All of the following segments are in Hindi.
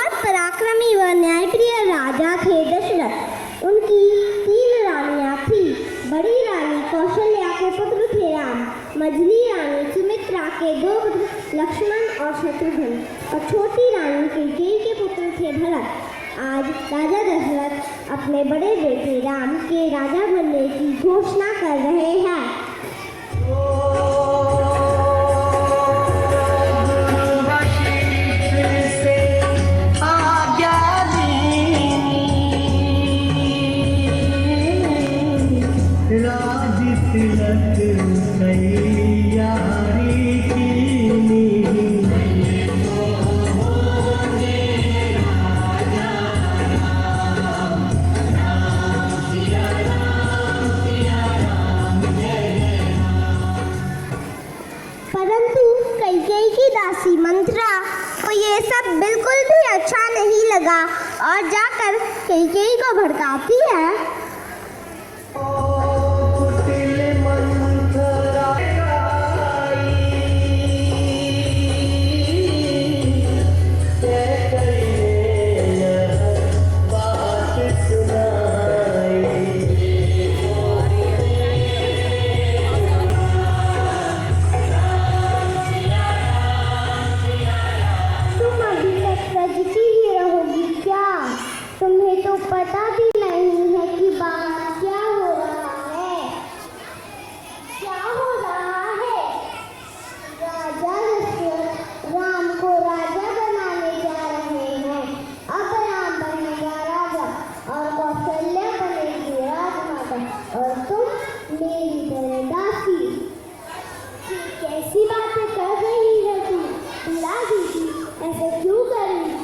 बहुत पराक्रमी व न्यायप्रिय राजा थे दशरथ। उनकी 3 रानियां थी। बड़ी रानी कौशल्या के पुत्र थे राम, मझली रानी सुमित्रा के 2 पुत्र लक्ष्मण और शत्रुघ्न और छोटी रानी कैकेयी के पुत्र थे भरत। आज राजा दशरथ अपने बड़े बेटे राम के राजा बनने की घोषणा कर रहे हैं। परंतु कैकेयी की दासी मंत्रा को ये सब बिल्कुल भी अच्छा नहीं लगा और जाकर कैकेयी को भड़काती है। तुम्हें तो पता भी नहीं है कि बाहर क्या हो रहा है। क्या हो रहा है? राजा दशरथ राम को राजा बनाने जा रहे हैं। अब राम बनेगा राजा और कौशल्या बनेगी राजमाता और तुम मेरी तरह दासी। कैसी बातें कर रही है तू? बुला दीदी, ऐसे क्यों कर रही?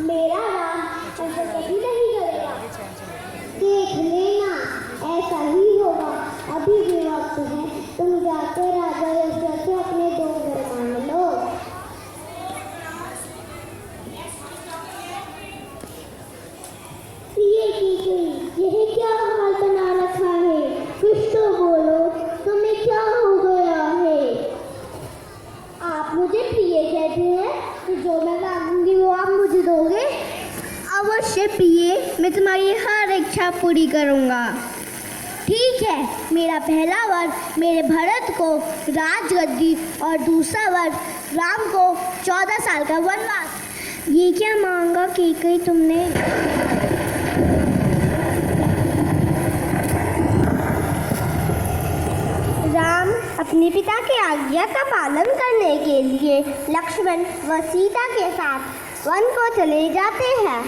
मेरा राम ऐसा कभी नहीं करेगा। देख लेना, ऐसा ही होगा। अभी भी वक्त है, तुम जाकर राजा दशरथ से अपने 2 घर मान लो। प्रिय कैकेयी, यह क्या हाल बना रखा है? कुछ तो बोलो, तुम्हें क्या हो गया है? आप मुझे प्रिय कहते हैं, तो जो मैं मांगूंगी वो आप मुझे दोगे? अवश्य प्रिय, मैं तुम्हारी हर इच्छा पूरी करूंगा। ठीक है, मेरा पहला वर मेरे भरत को राजगद्दी और दूसरा वर राम को 14 साल का वनवास। ये क्या मांगा कैकेयी तुमने? राम अपने पिता की आज्ञा का पालन करने के लिए लक्ष्मण व सीता के साथ वन को चले जाते हैं।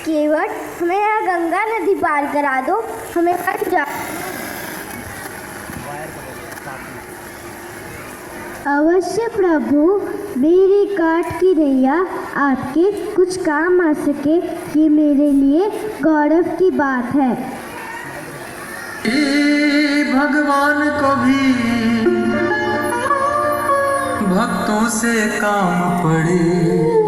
केवट, हमें यहाँ गंगा नदी पार करा दो, हमें कट जा। अवश्य प्रभु, मेरी काट की रैया आपके कुछ काम आ सके ये मेरे लिए गौरव की बात है। भगवान को भी भक्तों से काम पड़े।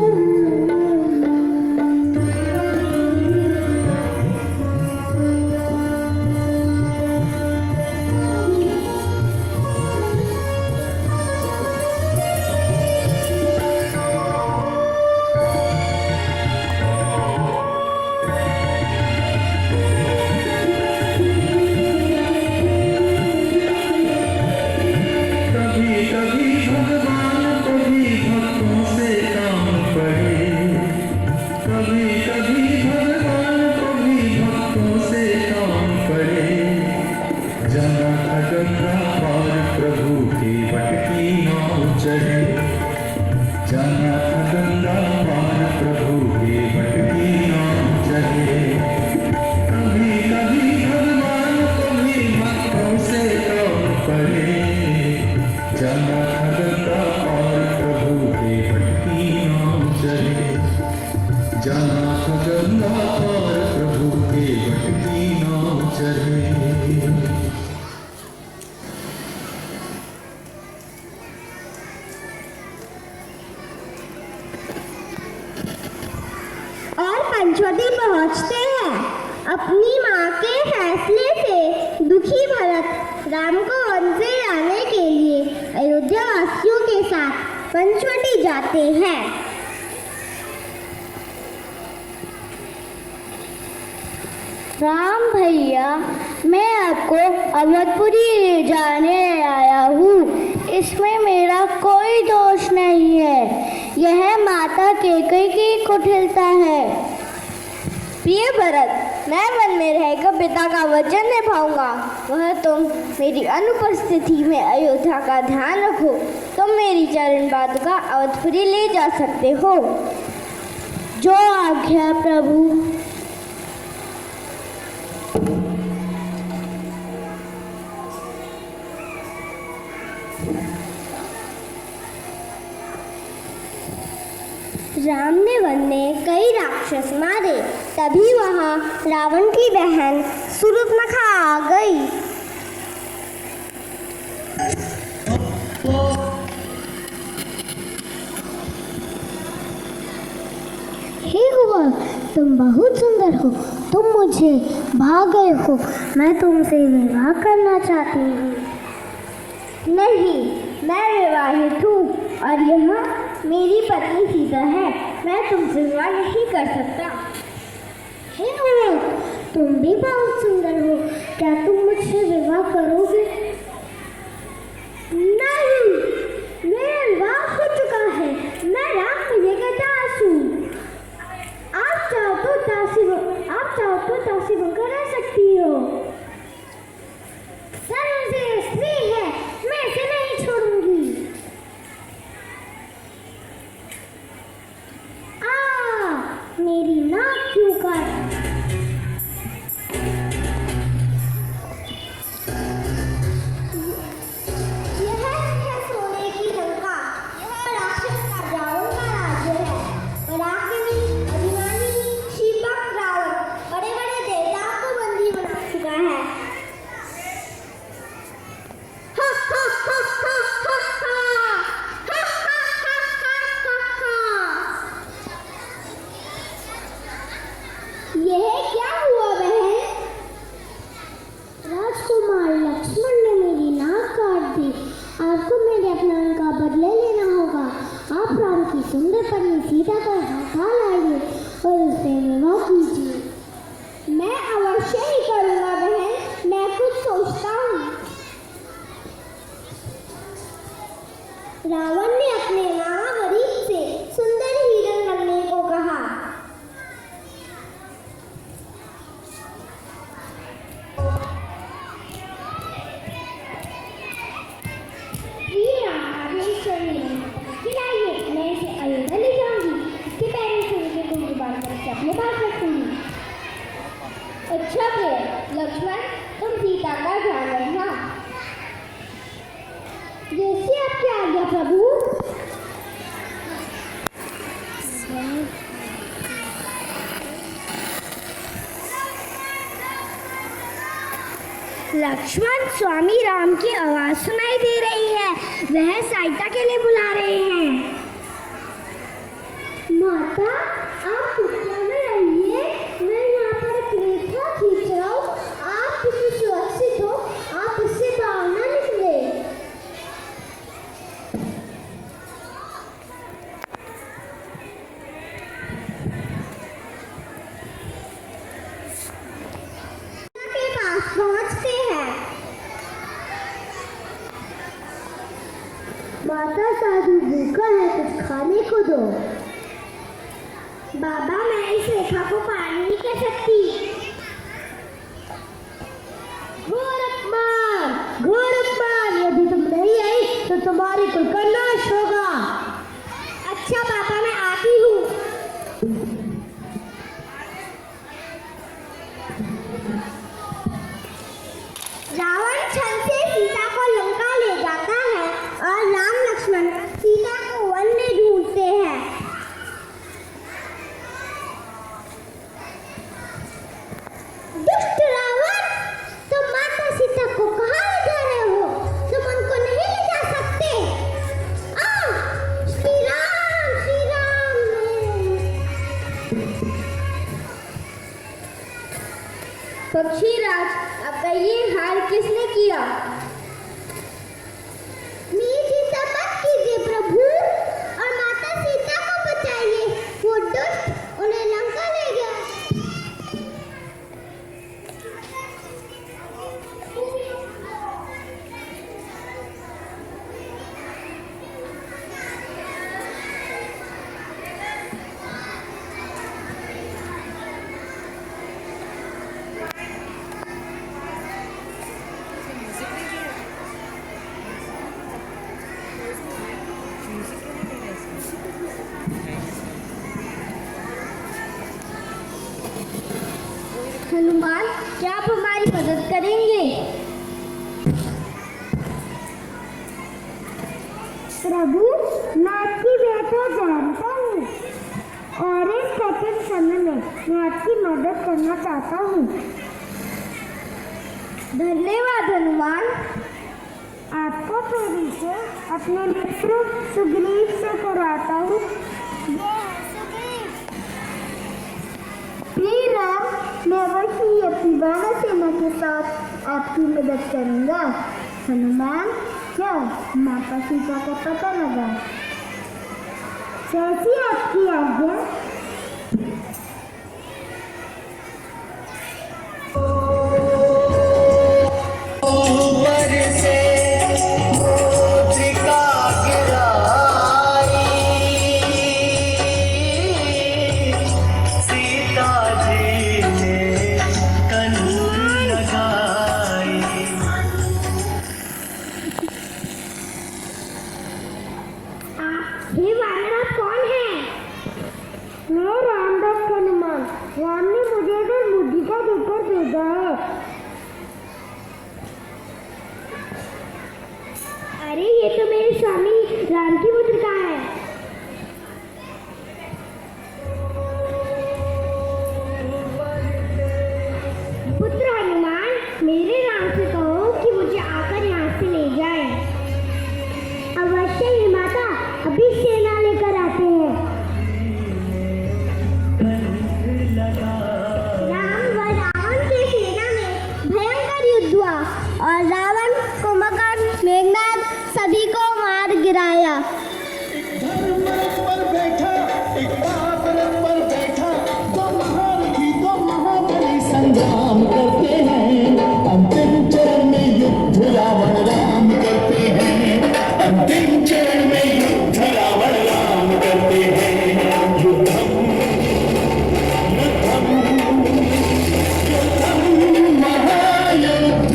राम को वन से लाने के लिए अयोध्या वासियों के साथ पंचवटी जाते हैं। राम भैया, मैं आपको अवधपुरी ले जाने आया हूँ। इसमें मेरा कोई दोष नहीं है। यह माता कैकेयी की कुटिलता है। प्रिय भरत, मैं वन में रहकर पिता का वचन निभाऊंगा। वह तुम मेरी अनुपस्थिति में अयोध्या का ध्यान रखो। तुम मेरी चरण पादुका अवधपुरी ले जा सकते हो। जो आज्ञा प्रभु। राम ने वन में कई राक्षस मारे। तभी वहां रावण की बहन सुरुपनखा आ गई। हे कुंवर, तुम बहुत सुंदर हो। तुम मुझे भा गए हो। मैं तुमसे विवाह करना चाहती हूँ। नहीं, मैं विवाहित हूँ और यह मेरी पत्नी सीता है। मैं तुमसे विवाह नहीं कर सकता। हे कुंवर, तुम भी बहुत सुंदर हो। क्या तुम मुझसे विवाह करोगे? नहीं, मेरा विवाह हो चुका है। मैं राम भैया का दास हूँ। आप चाहो तो दासी बनकर रह सकती हो। सर्व से स्त्री है, मैं इसे नहीं छोड़ूंगी। मेरी नाक क्यों काट? यह है सोने की लंका। यह राक्षस का रावण का राज्य है। पराक्रमी, अभिमानी, क्षिपक रावण बड़े बड़े देवताओं को बंदी बना चुका है। हा हा हा हा हा हा हा हा हा हा। यह क्या हुआ बहन? राजकुमार लक्ष्मण ने मेरी नाक काट दी। आपको मेरे अपमान का बदला लेना होगा। आप राम की सुंदर पत्नी सीता का हाथ लाइए और उससे विवाह कीजिए। मैं अवश्य ही करूँगा बहन। मैं कुछ सोचता हूँ। रावण ने अपने महागरीब से सुंदर हिरण बनने को कहा। मैं इसे अयोध्या ले जाऊंगी। इसके पैरों से मुझे कुंजी बांधकर अपने पास रखूंगी। अच्छा प्रिय लक्ष्मण, तुम सीता का ध्यान रखना। जैसे आपकी आज्ञा प्रभु। लक्ष्मण, स्वामी राम की आवाज सुनाई दे रही है। वह सहायता के लिए बुला रहे हैं। माता, आप कुटिया में रहिए। मैं यहाँ पर एक रेखा खींच रहा हूँ। आप इससे सुरक्षित हो। आप इससे बाहर न निकले। के पास पहुँचते हैं। माता, साधु भूखा है, कुछ खाने को दो। बाबा, मैं इस रेखा को पार नहीं कर सकती। घोर अपमान, यदि तुम नहीं आई तो तुम्हारी कुल का नाश होगा। अच्छा बाबा, मैं आती हूँ। रावण छल से सीता को लंका ले जाता है और राम लक्ष्मण सीता को वन में ढूंढते हैं। दुष्ट रावण, तुम माता सीता को कहाँ ले जा रहे हो? तुम उनको नहीं ले जा सकते। श्री राम, श्री राम। पक्षीराज, आपका ये हाल किसने किया? मदद करेंगे। प्रभु, मैं आपकी व्यथा जानता हूँ और इस कठिन समय में मैं आपकी मदद करना चाहता हूँ। धन्यवाद हनुमान। आपको परिचय अपने मित्र सुग्रीव से कराता हूँ। प्रिय राम, मैं वही अपनी वानर सेना के साथ आपकी मदद करूँगा। हनुमान, क्या माता सीता का पता लगा? कैसी आपकी आज्ञा? हे वानर, आप कौन हैं? मैं रामदास हनुमान। राम ने मुझे इधर मुद्रिका देकर भेजा है। अरे, ये तो मेरे स्वामी राम की मुद्रिका है। पुत्र हनुमान, मेरे राम से कहो कि मुझे आकर यहाँ से ले जाए। अवश्य ही माता, अभी सेना लेकर आते हैं। राम व रावण की सेना में भयंकर युद्ध हुआ और रावण, कुंभकर्ण, मेघनाद सभी को मार गिराया। पर बैठा, एक आसन पर बैठा, तो महारथी तो महाबली संग्राम करते हैं। अंतिम चरण में युद्ध रावण राम करते हैं। अंतिम चरण में युद्ध रावण राम करते हैं। युद्धम युद्धम युद्धम महायुद्धम।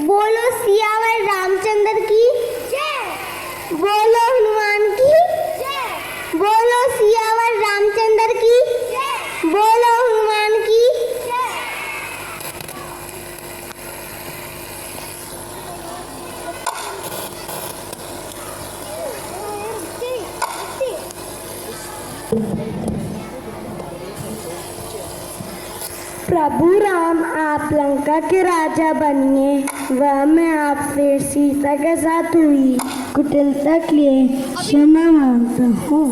बोलो सियावर रामचंद्र की जय। बोलो हनुमान की जय। बोलो सियावर रामचंद्र की जय। बोलो हनुमान की जय। प्रभु राम, आप लंका के राजा बनिए। वह मैं आपसे सीता के साथ हुई कुटिलता के लिए क्षमा मांगता हूँ।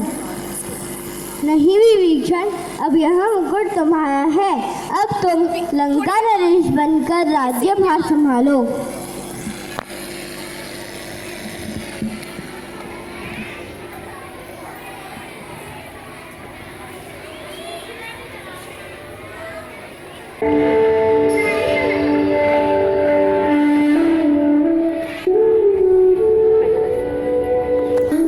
नहीं विभीषण, अब यह मुकुट तुम्हारा है। अब तुम लंका नरेश बनकर राज्यभार संभालो।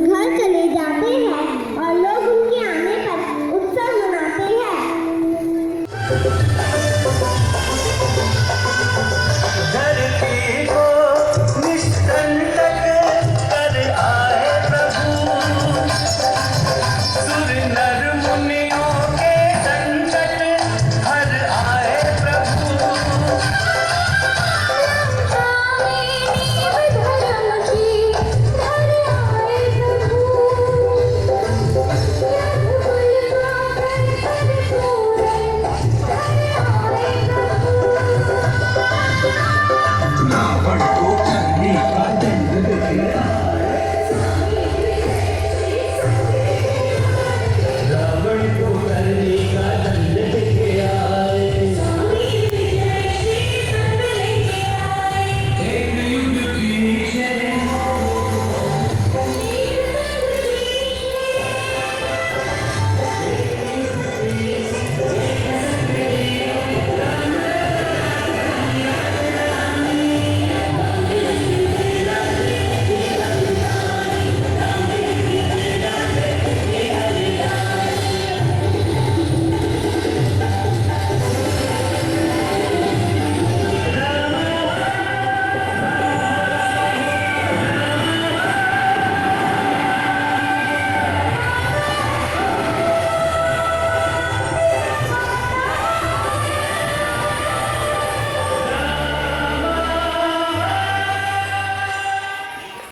घर चले जाते हैं और लोग उनके आने पर उत्सव मनाते हैं। धरती को निष्कंटक कर आए प्रभु, सुर नर मुनियों के संकट हर आए प्रभु। रावण को करने का दंड दिया।